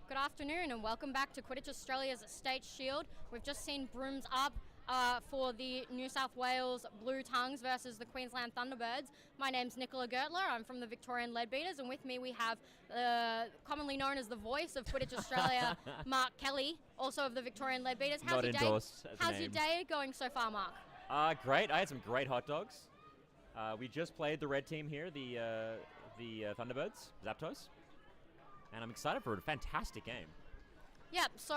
Good afternoon and welcome back to Quidditch Australia's State Shield. We've just seen brooms up for the New South Wales Bluetongues versus the Queensland Thunderbirds. My name's Nicola Gertler. I'm from the Victorian Leadbeaters, and with me we have commonly known as the voice of Quidditch Australia, Mark Kelly, also of the Victorian Leadbeaters. How's your day going so far, Mark? Great. I had some great hot dogs. We just played the red team here, the Thunderbirds, Zapdos, and I'm excited for a fantastic game. Yep, so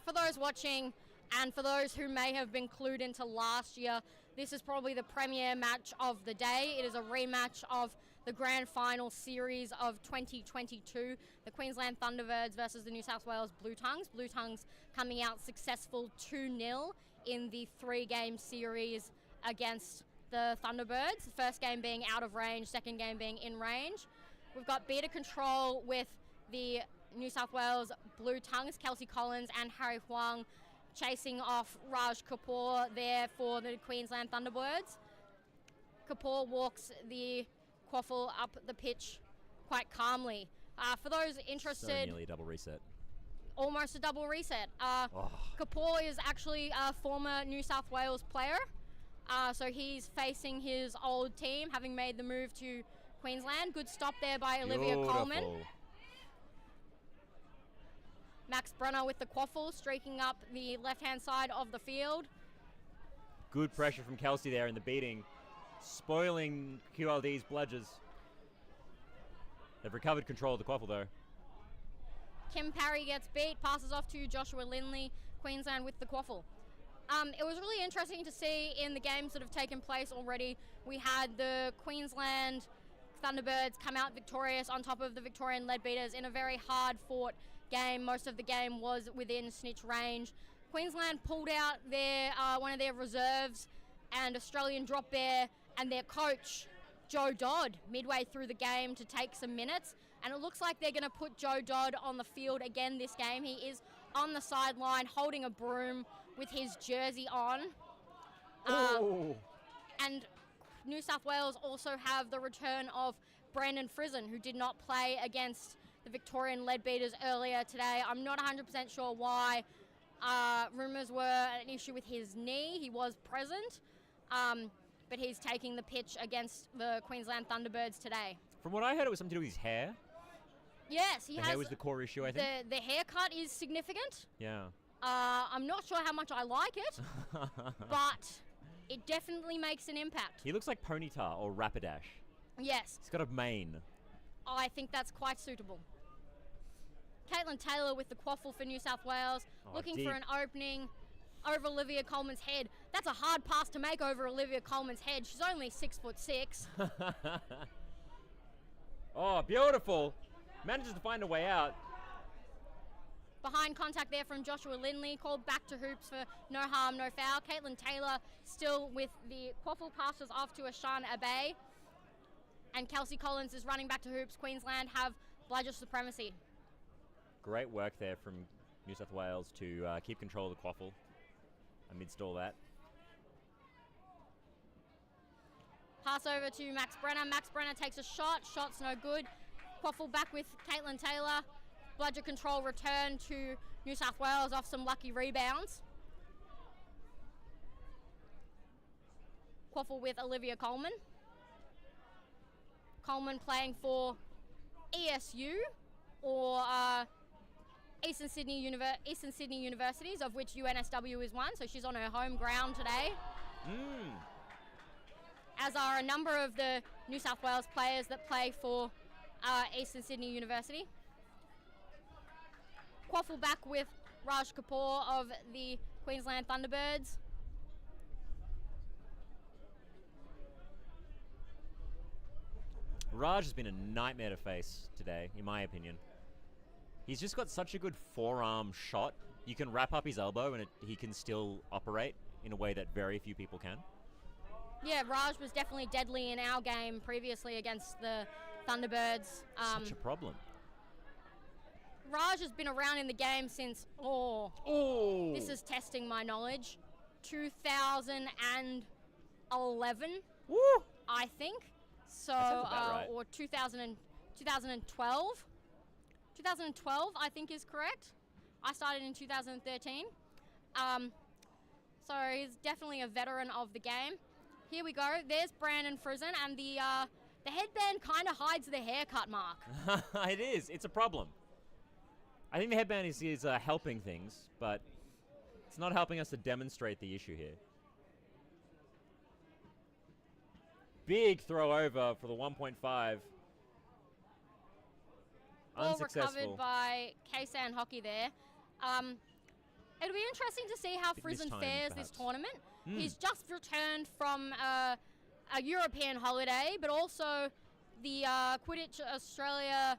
for those watching and for those who may have been clued into last year, this is probably the premier match of the day. It is a rematch of the grand final series of 2022, the Queensland Thunderbirds versus the New South Wales Bluetongues. Bluetongues coming out successful 2-0 in the 3-game series against the Thunderbirds. The first game being out of range, second game being in range. We've got beta control with the New South Wales Bluetongues, Kelsey Collins and Harry Huang chasing off Raj Kapoor there for the Queensland Thunderbirds. Kapoor walks the quaffle up the pitch quite calmly. For those interested... So nearly a double reset. Almost a double reset. Kapoor is actually a former New South Wales player. So he's facing his old team, having made the move to Queensland. Good stop there by Olivia Coleman. Max Brunner with the quaffle, streaking up the left-hand side of the field. Good pressure from Kelsey there in the beating, spoiling QLD's bludgers. They've recovered control of the quaffle though. Kim Parry gets beat, passes off to Joshua Lindley, Queensland with the quaffle. It was really interesting to see in the games that have taken place already. We had the Queensland Thunderbirds come out victorious on top of the Victorian Leadbeaters in a very hard-fought game. Most of the game was within snitch range. Queensland pulled out their one of their reserves and Australian drop bear and their coach, Joe Dodd, midway through the game to take some minutes. And it looks like they're going to put Joe Dodd on the field again this game. He is on the sideline holding a broom with his jersey on. And New South Wales also have the return of Brandon Frizen, who did not play against the Victorian Leadbeaters earlier today. I'm not 100% sure why. Rumours were an issue with his knee. He was present, but he's taking the pitch against the Queensland Thunderbirds today. From what I heard, it was something to do with his hair. Yes, the hair was the core issue, I think. The haircut is significant. Yeah. I'm not sure how much I like it, but it definitely makes an impact. He looks like Ponyta or Rapidash. Yes. He's got a mane. I think that's quite suitable. Caitlin Taylor with the quaffle for New South Wales, looking for an opening over Olivia Coleman's head. That's a hard pass to make over Olivia Coleman's head. She's only 6'6". Oh, beautiful. Manages to find a way out. Behind contact there from Joshua Lindley, called back to hoops for no harm, no foul. Caitlin Taylor still with the quaffle, passes off to Ashan Abe. And Kelsey Collins is running back to hoops. Queensland have bludger supremacy. Great work there from New South Wales to keep control of the quaffle amidst all that. Pass over to Max Brenner. Max Brenner takes a shot. Shot's no good. Quaffle back with Caitlin Taylor. Bludger control return to New South Wales off some lucky rebounds. Quaffle with Olivia Coleman. Coleman playing for ESU or Eastern Sydney Universities, of which UNSW is one, so she's on her home ground today. As are a number of the New South Wales players that play for Eastern Sydney University. Quaffle back with Raj Kapoor of the Queensland Thunderbirds. Raj has been a nightmare to face today, in my opinion. He's just got such a good forearm shot. You can wrap up his elbow and he can still operate in a way that very few people can. Yeah, Raj was definitely deadly in our game previously against the Thunderbirds. Such a problem. Raj has been around in the game since, this is testing my knowledge, 2011, I think. So, That sounds about right. or 2012. 2012, I think, is correct. I started in 2013. So he's definitely a veteran of the game. Here we go. There's Brandon Frizen, and the headband kind of hides the haircut mark. It is. It's a problem. I think the headband is helping things, but it's not helping us to demonstrate the issue here. Big throw over for the 1.5. Ball Unsuccessful. recovered by K-San Hockey there. It'll be interesting to see how Frizen fares this tournament. He's just returned from a European holiday, but also the Quidditch Australia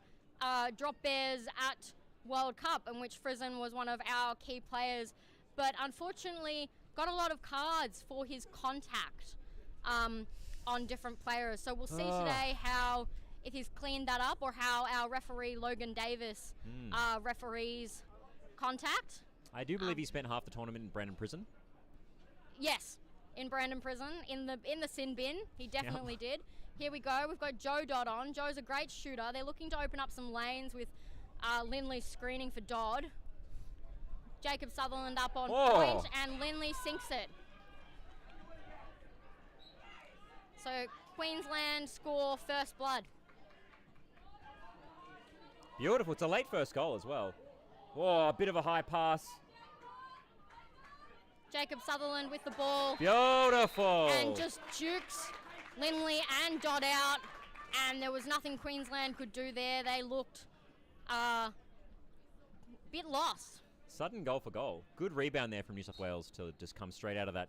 Drop Bears at World Cup, in which Frizen was one of our key players, but unfortunately got a lot of cards for his contact on different players. So we'll see today how, if he's cleaned that up, or how our referee Logan Davis referees contact. I do believe he spent half the tournament in Brandon Prison. Yes, in Brandon Prison, in the sin bin, he definitely did. Here we go. We've got Joe Dodd on. Joe's a great shooter. They're looking to open up some lanes with Lindley screening for Dodd. Jacob Sutherland up on point, and Lindley sinks it. So Queensland score first blood. Beautiful. It's a late first goal as well. Oh, a bit of a high pass. Jacob Sutherland with the ball. Beautiful. And just jukes Lindley and Dodd out. And there was nothing Queensland could do there. They looked a bit lost. Sudden goal for goal. Good rebound there from New South Wales to just come straight out of that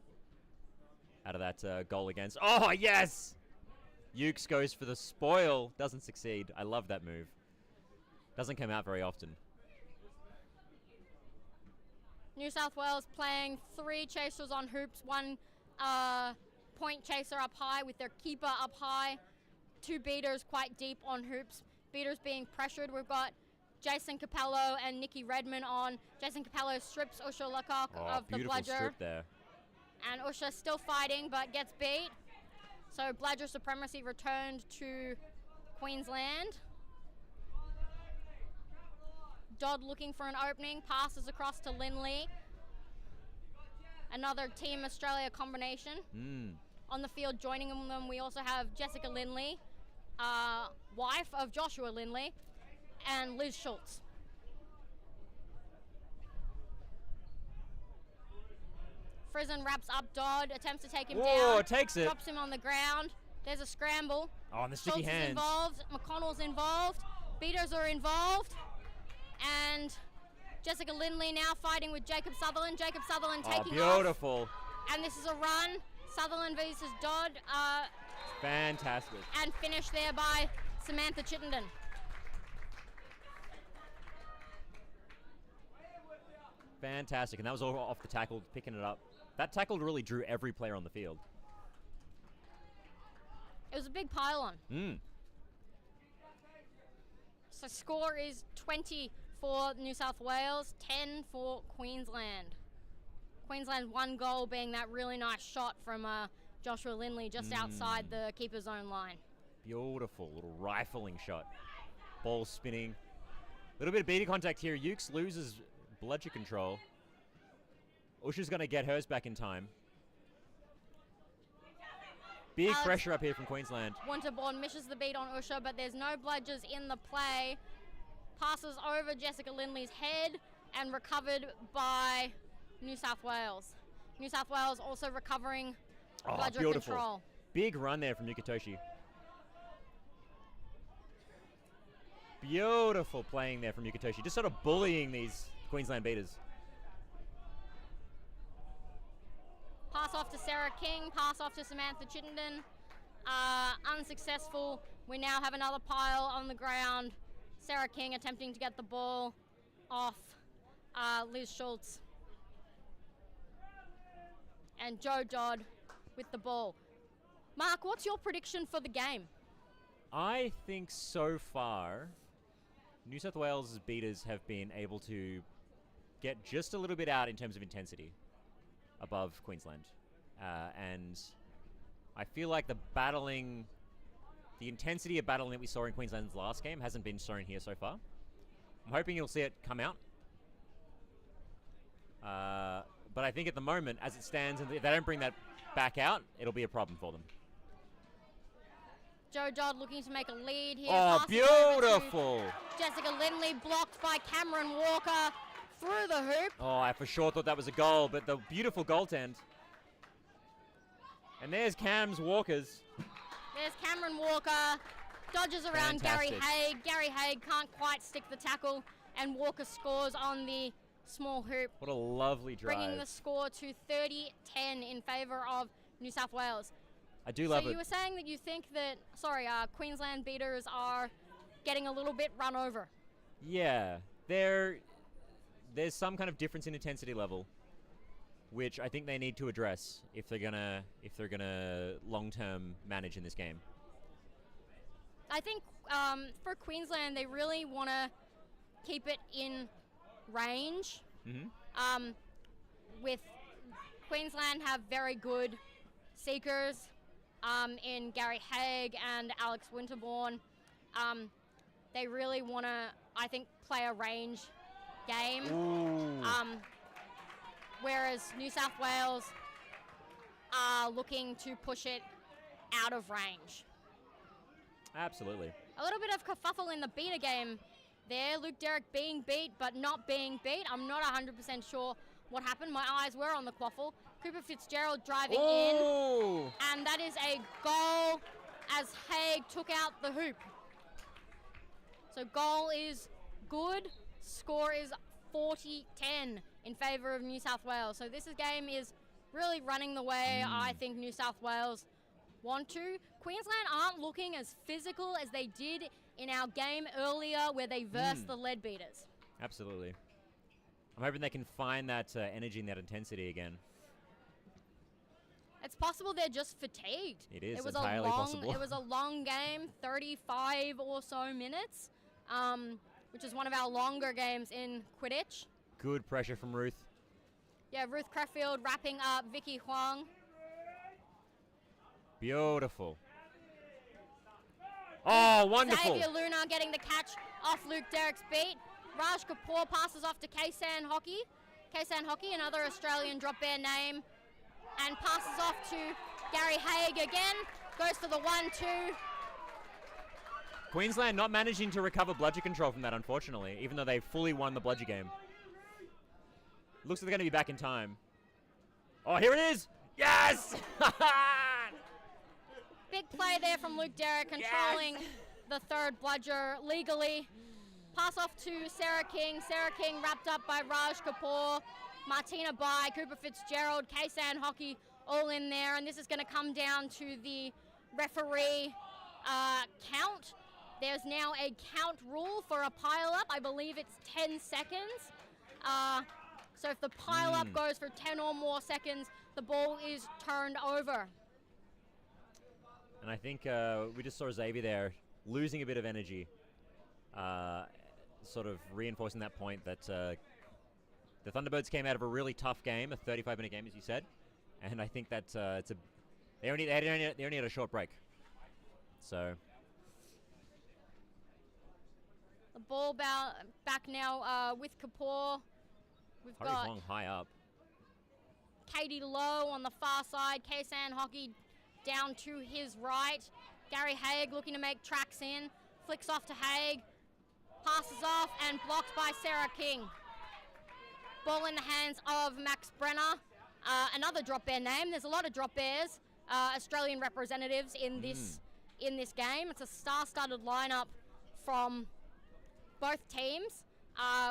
goal against. Oh, yes! Ukes goes for the spoil. Doesn't succeed. I love that move. Doesn't come out very often. New South Wales playing 3 chasers on hoops, 1 point chaser up high with their keeper up high, 2 beaters quite deep on hoops. Beaters being pressured. We've got Jason Capello and Nikki Redmond on. Jason Capello strips Usha Lecoq of the bludger. Beautiful strip there. And Usha still fighting but gets beat. So bludger supremacy returned to Queensland. Dodd looking for an opening, passes across to Lindley. Another Team Australia combination. On the field joining them, we also have Jessica Lindley, wife of Joshua Lindley, and Liz Schultz. Frizen wraps up Dodd, attempts to take him down. Takes it. Drops him on the ground. There's a scramble. Oh, and the sticky Schultz hands. is involved. McConnell's involved. Beaters are involved. And Jessica Lindley now fighting with Jacob Sutherland. Jacob Sutherland taking off. Beautiful. And this is a run. Sutherland versus Dodd. Fantastic. And finished there by Samantha Chittenden. Fantastic. And that was all off the tackle, picking it up. That tackle really drew every player on the field. It was a big pile-on. So score is 20 for New South Wales, 10 for Queensland. Queensland 1 goal being that really nice shot from Joshua Lindley just outside the keeper's own line. Beautiful little rifling shot. Ball spinning. A little bit of beating contact here. Ukes loses bludger control. Usha's going to get hers back in time. Big pressure up here from Queensland. Winterbourne misses the beat on Usha, but there's no bludgers in the play. Passes over Jessica Lindley's head and recovered by New South Wales. New South Wales also recovering bludger control. Big run there from Yukitoshi. Beautiful playing there from Yukitoshi. Just sort of bullying these Queensland beaters. Pass off to Sarah King, pass off to Samantha Chittenden. Unsuccessful. We now have another pile on the ground. Sarah King attempting to get the ball off Liz Schultz. And Joe Dodd with the ball. Mark, what's your prediction for the game? I think so far, New South Wales' beaters have been able to get just a little bit out in terms of intensity above Queensland. And I feel like the intensity of battling that we saw in Queensland's last game hasn't been shown here so far. I'm hoping you'll see it come out. But I think at the moment, as it stands, and if they don't bring that back out, it'll be a problem for them. Joe Dodd looking to make a lead here. Oh, beautiful! Jessica Lindley blocked by Cameron Walker through the hoop. Oh, I for sure thought that was a goal, but the beautiful goaltend. And there's Cam's Walkers. There's Cameron Walker. Dodges around Fantastic. Gary Haig. Gary Haig can't quite stick the tackle, and Walker scores on the small hoop, What a lovely drive. bringing the score to 30-10 in favour of New South Wales. I do love So it. you were saying that you think that, Queensland beaters are getting a little bit run over. Yeah, there's some kind of difference in intensity level, which I think they need to address if they're gonna long-term manage in this game. I think for Queensland, they really want to keep it in range. Mm-hmm. With Queensland have very good seekers in Gary Haig and Alex Winterbourne. They really want to, I think, play a range game. Whereas New South Wales are looking to push it out of range. Absolutely. A little bit of kerfuffle in the beater game there. Luke Derrick being beat, but not being beat. I'm not 100% sure what happened. My eyes were on the quaffle. Cooper Fitzgerald driving in. And that is a goal as Haig took out the hoop. So goal is good. Score is 40-10 in favour of New South Wales. So this game is really running the way I think New South Wales want to. Queensland aren't looking as physical as they did in our game earlier where they versed the Leadbeaters. Absolutely. I'm hoping they can find that energy and that intensity again. It's possible they're just fatigued. It is It was entirely possible. It was a long game, 35 or so minutes, which is one of our longer games in Quidditch. Good pressure from Ruth. Yeah, Ruth Creffield wrapping up Vicky Huang. Beautiful. Oh, wonderful. Xavier Luna getting the catch off Luke Derrick's beat. Raj Kapoor passes off to Kaysan Hockey. Kaysan Hockey, another Australian drop bear name. And passes off to Gary Haig again. Goes for the 1-2. Queensland not managing to recover bludger control from that, unfortunately, even though they fully won the bludger game. Looks like they're going to be back in time. Oh, here it is! Yes! Big play there from Luke Derrick, controlling the third bludger legally. Pass off to Sarah King. Sarah King wrapped up by Raj Kapoor, Martina Bai, Cooper Fitzgerald, Kaysan Hockey, all in there. And this is going to come down to the referee count. There's now a count rule for a pile-up. I believe it's 10 seconds. So if the pile-up goes for 10 or more seconds, the ball is turned over. And I think we just saw Xavier there losing a bit of energy, sort of reinforcing that point that the Thunderbirds came out of a really tough game, a 35-minute game, as you said, and I think that they only had a short break. So the ball back now with Kapoor. We've Harry got Huang high up. Katie Lowe on the far side. Kaysan Hockey down to his right. Gary Haig looking to make tracks in. Flicks off to Haig. Passes off and blocked by Sarah King. Ball in the hands of Max Brenner. Another drop bear name. There's a lot of drop bears, Australian representatives in this game. It's a star-studded lineup from both teams,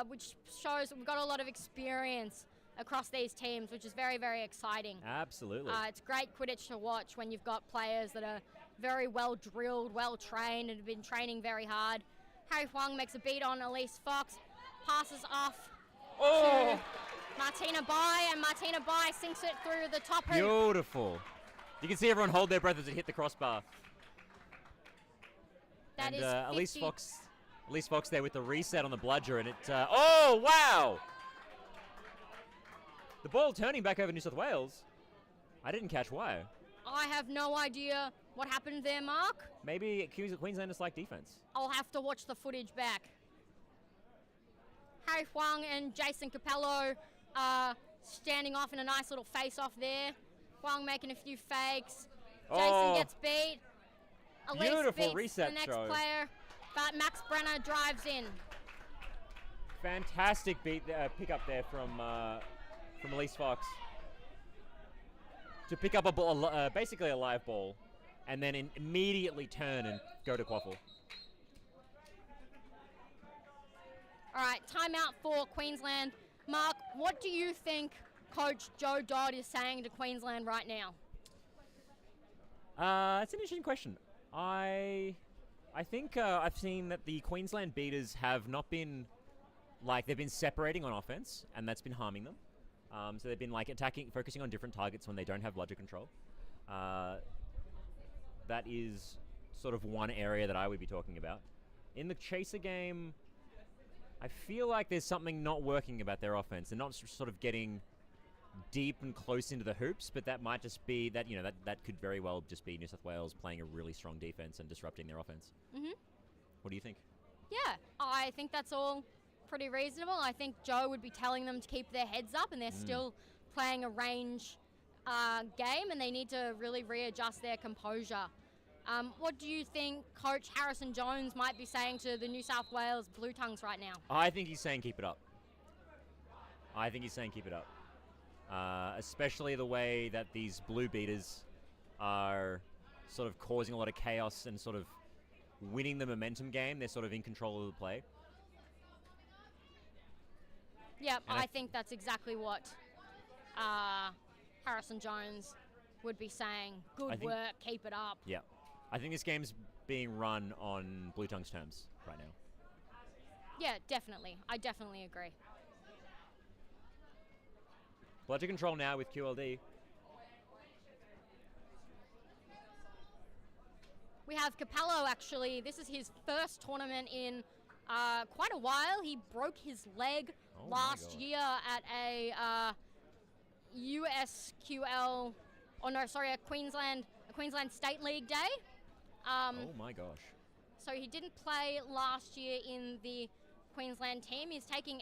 which shows we've got a lot of experience across these teams, which is very, very exciting. Absolutely. It's great Quidditch to watch when you've got players that are very well drilled, well trained, and have been training very hard. Harry Huang makes a beat on Elise Fox, passes off to Martina Bai, and Martina Bai sinks it through the top hoop. Beautiful. You can see everyone hold their breath as it hit the crossbar. That is Elise Fox there with the reset on the bludger, and it. Oh wow! The ball turning back over New South Wales. I didn't catch why. I have no idea what happened there, Mark. Maybe Queenslanders like defense. I'll have to watch the footage back. Harry Huang and Jason Capello standing off in a nice little face-off there. Huang making a few fakes. Jason gets beat. Elise Beautiful beats reset the next throw. player, but Max Brenner drives in. Fantastic pick up there from Elise Fox to pick up a ball, basically a live ball, and then immediately turn and go to quaffle. All right, timeout for Queensland. Mark, what do you think Coach Joe Dodd is saying to Queensland right now? It's an interesting question. I think I've seen that the Queensland beaters have not been, they've been separating on offense, and that's been harming them. So they've been focusing on different targets when they don't have bludger control. That is sort of one area that I would be talking about. In the chaser game, I feel like there's something not working about their offense. They're not sort of getting deep and close into the hoops, but that might just be that that could very well just be New South Wales playing a really strong defense and disrupting their offense. Mm-hmm. What do you think? Yeah, I think that's all pretty reasonable. I think Joe would be telling them to keep their heads up, and they're still playing a range game, and they need to really readjust their composure. What do you think Coach Harrison Jones might be saying to the New South Wales Bluetongues right now? I think he's saying keep it up. Especially the way that these blue beaters are sort of causing a lot of chaos and sort of winning the momentum game. They're sort of in control of the play. Yep, I think that's exactly what Harrison Jones would be saying. Good work, keep it up. Yeah. I think this game's being run on Bluetongues terms right now. Yeah, definitely. I definitely agree. Bludger control now with QLD. We have Capello, actually. This is his first tournament in quite a while. He broke his leg last year at a USQL, a Queensland State League day. Oh my gosh. So he didn't play last year in the Queensland team. He's taking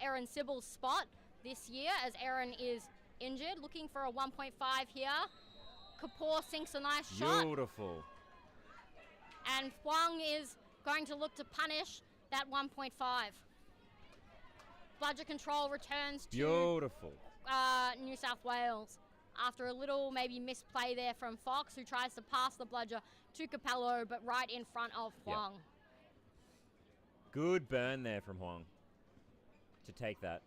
Aaron Sybil's spot this year as Aaron is injured. Looking for a 1.5 here. Kapoor sinks a nice shot. Beautiful. And Huang is going to look to punish that 1.5. Bludger control returns to New South Wales after a little maybe misplay there from Fox, who tries to pass the bludger to Capello, but right in front of Huang. Yep. Good burn there from Huang to take that.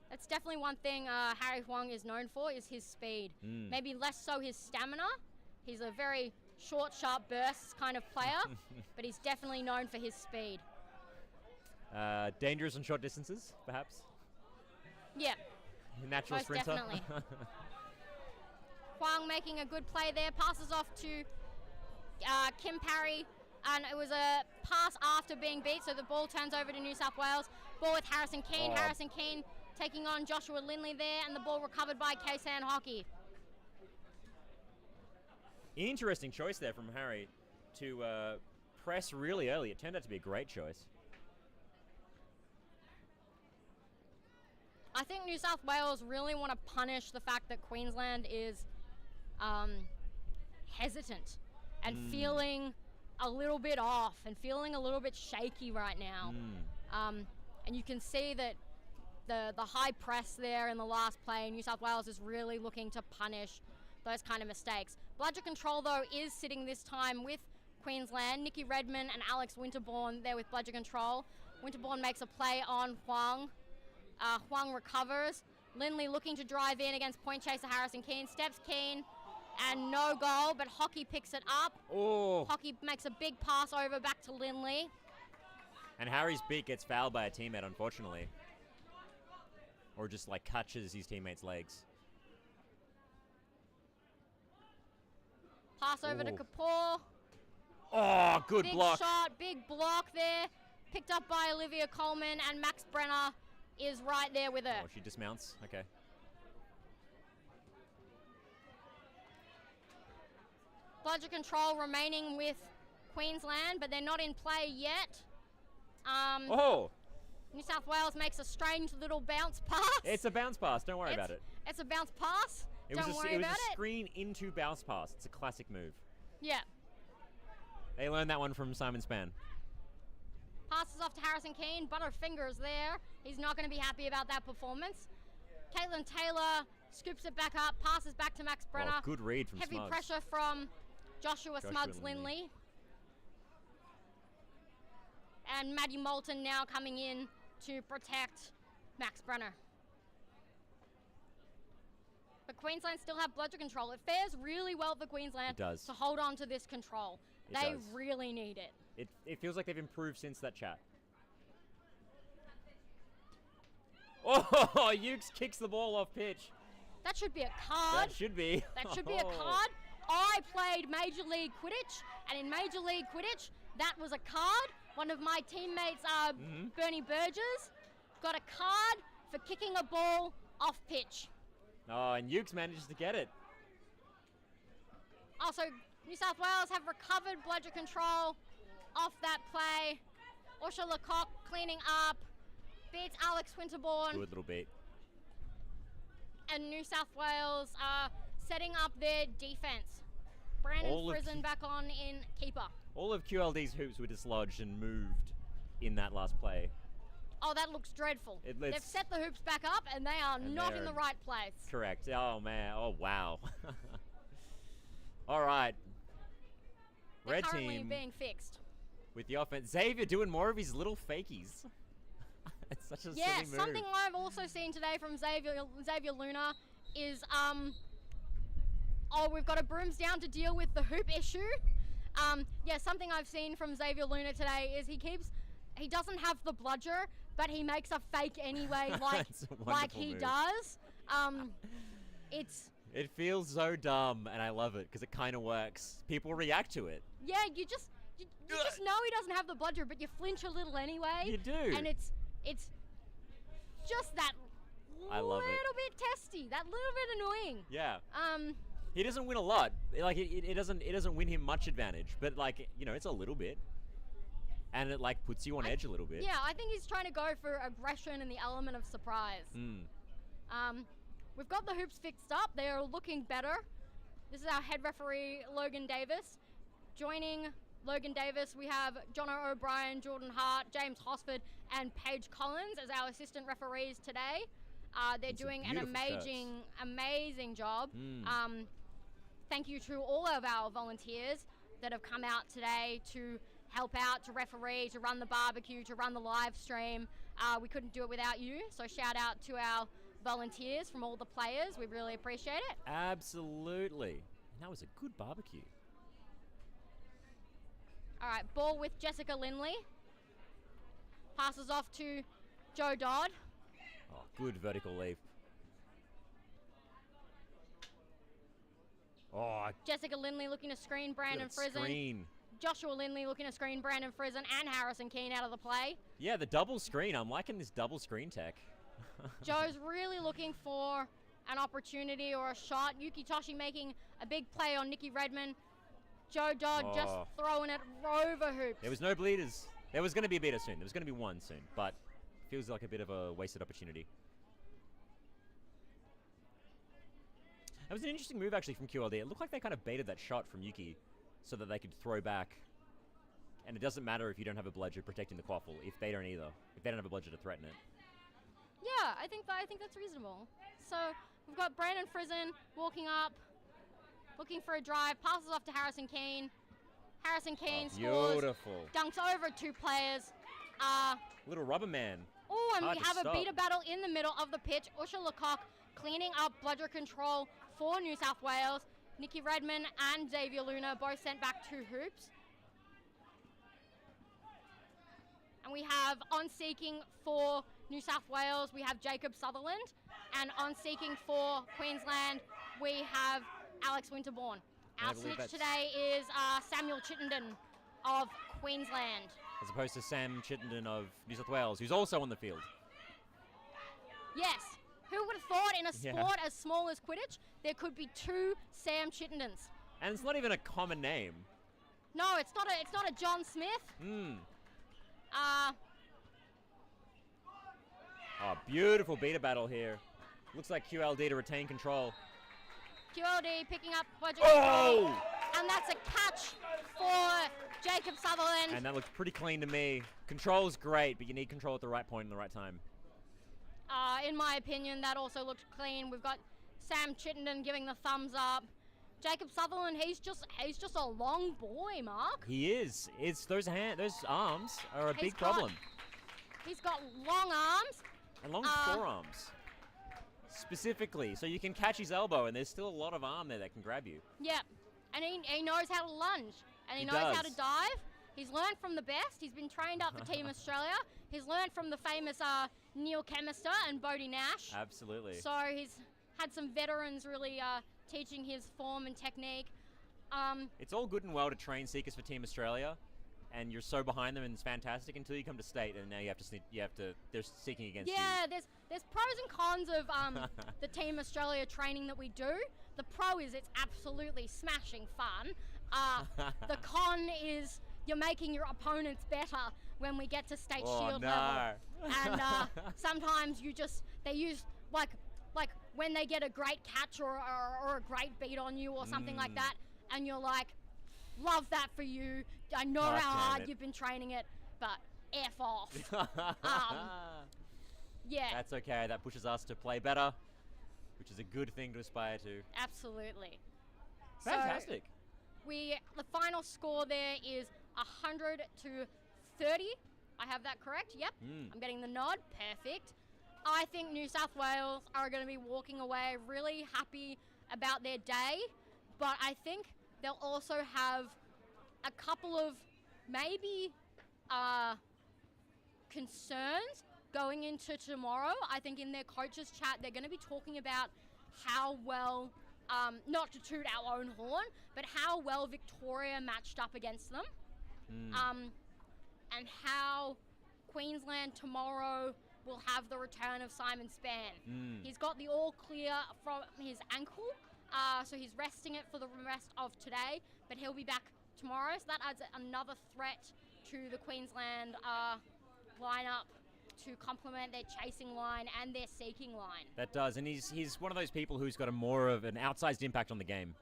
That's definitely one thing Harry Huang is known for, is his speed. Maybe less so his stamina. He's a very short, sharp bursts kind of player, but he's definitely known for his speed. Dangerous on short distances, perhaps? Yeah. Natural most sprinter. Definitely. Huang making a good play there, passes off to Kim Parry, and it was a pass after being beat, so the ball turns over to New South Wales. Ball with Harrison Keane. Harrison Keane taking on Joshua Lindley there, and the ball recovered by Kaysan Hockey. Interesting choice there from Harry to press really early. It turned out to be a great choice. I think New South Wales really want to punish the fact that Queensland is hesitant and feeling a little bit off and feeling a little bit shaky right now. And you can see that the high press there in the last play, New South Wales is really looking to punish those kind of mistakes. Bludger control, though, is sitting this time with Queensland. Nikki Redmond and Alex Winterbourne there with bludger control. Winterbourne makes a play on Huang. Huang recovers. Lindley looking to drive in against point chaser Harrison Keane. Steps Keane, and no goal, but Hockey picks it up. Hockey makes a big pass over back to Lindley. And Harry's beat gets fouled by a teammate, unfortunately. Or just catches his teammate's legs. Pass over to Kapoor. Oh, good block. Big shot, big block there. Picked up by Olivia Coleman, and Max Brenner is right there with her. Oh, she dismounts. Okay. Bludger control remaining with Queensland, but they're not in play yet. Oh! New South Wales makes a strange little bounce pass. It's a bounce pass. Don't worry about it. It's a bounce pass. Don't worry about it. It was a screen into bounce pass. It's a classic move. Yeah. They learned that one from Simon Spann. Passes off to Harrison Keane. Butterfingers there. He's not going to be happy about that performance. Caitlin Taylor scoops it back up. Passes back to Max Brenner. Oh, good read from Heavy Smugs. pressure from Joshua Smugs-Lindley. And Maddie Moulton now coming in to protect Max Brenner. But Queensland still have bludger control. It fares really well for Queensland to hold on to this control. They really need it. It feels like they've improved since that chat. Oh, Ukes kicks the ball off pitch. That should be a card. That should be. That should be a card. I played Major League Quidditch, and in Major League Quidditch, that was a card. One of my teammates, Bernie Burgess, got a card for kicking a ball off pitch. Oh, and Ukes manages to get it. Also, New South Wales have recovered bludger control off that play. Usha Lecoq cleaning up, beats Alex Winterbourne. Good little beat. And New South Wales are setting up their defense. Brandon Friesen back on in keeper. All of QLD's hoops were dislodged and moved in that last play. Oh, that looks dreadful. They've set the hoops back up and they are not in the right place. Correct. Oh, man. Oh, wow. All right. They're Red currently team being fixed. with the offense. Xavier doing more of his little fakies. It's such a silly move. Something I've also seen today from Xavier Luna is, we've got a brooms down to deal with the hoop issue. Something I've seen from Xavier Luna today is he doesn't have the bludger, but he makes a fake anyway, like he does. It feels so dumb, and I love it because it kind of works. People react to it. Yeah, you just know he doesn't have the bludger, but you flinch a little anyway. You do, and it's just that little bit testy, that little bit annoying. Yeah. He doesn't win a lot. Like it doesn't win him much advantage, but like it's a little bit, and it like puts you on edge a little bit. Yeah, I think he's trying to go for aggression and the element of surprise. We've got the hoops fixed up. They are looking better. This is our head referee, Logan Davis. Joining Logan Davis, we have Jono O'Brien, Jordan Hart, James Hosford, and Paige Collins as our assistant referees today. They're doing an amazing job. Thank you to all of our volunteers that have come out today to help out, to referee, to run the barbecue, to run the live stream. We couldn't do it without you, so shout out to our volunteers from all the players. We really appreciate it. Absolutely. And that was a good barbecue. All right, ball with Jessica Lindley. Passes off to Joe Dodd. Oh, good vertical leap. Oh, Jessica Lindley looking to screen Brandon Friesen. Joshua Lindley looking to screen Brandon Friesen and Harrison Keane out of the play. Yeah, the double screen. I'm liking this double screen tech. Joe's really looking for an opportunity or a shot. Yuki Toshi making a big play on Nikki Redmond. Joe Dodd just throwing it over hoops. There was no bleeders. There was going to be a beater soon. There was going to be one soon, but feels like a bit of a wasted opportunity. That was an interesting move actually from QLD. It looked like they kind of baited that shot from Yuki so that they could throw back. And it doesn't matter if you don't have a bludger protecting the quaffle, if they don't either. If they don't have a bludger to threaten it. Yeah, I think that's reasonable. So we've got Brandon Friesen walking up, looking for a drive, passes off to Harrison Keane. Harrison Keane scores. Beautiful. Dunks over two players. Little rubber man. Oh, and we have a beater battle in the middle of the pitch. Usha Lecoq cleaning up bludger control for New South Wales. Nikki Redmond and Xavier Luna both sent back two hoops. And we have on seeking for New South Wales, we have Jacob Sutherland. And on seeking for Queensland, we have Alex Winterbourne. Our snitch today is Samuel Chittenden of Queensland. As opposed to Sam Chittenden of New South Wales, who's also on the field. Yes. Who would have thought in a sport as small as Quidditch, there could be two Sam Chittendens? And it's not even a common name. No, it's not a John Smith. Oh, beautiful beater battle here. Looks like QLD to retain control. QLD picking up Budget Oh! and that's a catch for Jacob Sutherland. And that looks pretty clean to me. Control's great, but you need control at the right point and the right time. In my opinion, that also looked clean. We've got Sam Chittenden giving the thumbs up. Jacob Sutherland, he's just a long boy, Mark. He is. It's those arms are a big problem. He's got long arms. And long forearms. Specifically, so you can catch his elbow, and there's still a lot of arm there that can grab you. Yeah, and he knows how to lunge, and he knows how to dive. He's learned from the best. He's been trained up for Team Australia. He's learned from the famous Neil Chemister and Bodie Nash. Absolutely. So he's had some veterans really teaching his form and technique. It's all good and well to train seekers for Team Australia, and you're so behind them, and it's fantastic until you come to state, and now they're seeking against you. Yeah, there's pros and cons of the Team Australia training that we do. The pro is it's absolutely smashing fun. The con is you're making your opponents better when we get to state shield level. And sometimes they use like when they get a great catch or a great beat on you or something like that, and you're like, love that for you. I know how hard you've been training it, but F off. Yeah. That's okay. That pushes us to play better, which is a good thing to aspire to. Absolutely. Fantastic. So the final score there is 100 to 30. I have that correct? Yep. I'm getting the nod. Perfect. I think New South Wales are going to be walking away really happy about their day, but I think they'll also have a couple of maybe concerns going into tomorrow. I think in their coaches chat, they're going to be talking about how well, not to toot our own horn, but how well Victoria matched up against them. And how Queensland tomorrow will have the return of Simon Spann. He's got the all clear from his ankle, so he's resting it for the rest of today, but he'll be back tomorrow, so that adds another threat to the Queensland lineup to complement their chasing line and their seeking line. That does, and he's one of those people who's got a more of an outsized impact on the game,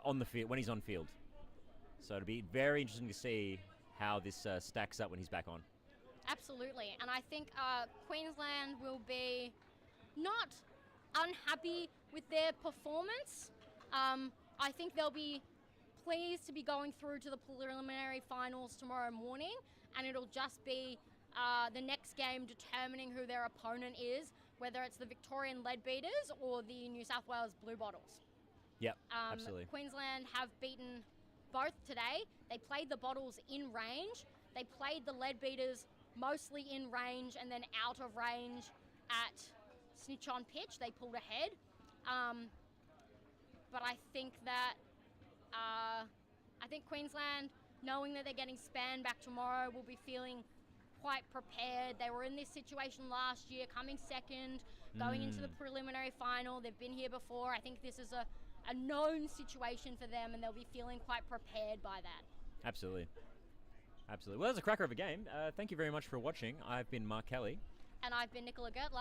on the field when he's on field. So it'll be very interesting to see how this stacks up when he's back on. Absolutely, and I think Queensland will be not unhappy with their performance. I think they'll be pleased to be going through to the preliminary finals tomorrow morning, and it'll just be the next game determining who their opponent is, whether it's the Victorian Leadbeaters or the New South Wales Blue Bottles. Yep, absolutely. Queensland have beaten both today. They played the Bottles in range. They played the Leadbeaters mostly in range and then out of range at snitch on pitch. They pulled ahead. But I think that Queensland, knowing that they're getting Spann back tomorrow, will be feeling quite prepared. They were in this situation last year, coming second, going into the preliminary final. They've been here before. I think this is a known situation for them, and they'll be feeling quite prepared by that. Absolutely. Absolutely. Well, that was a cracker of a game. Thank you very much for watching. I've been Mark Kelly. And I've been Nicola Gertler.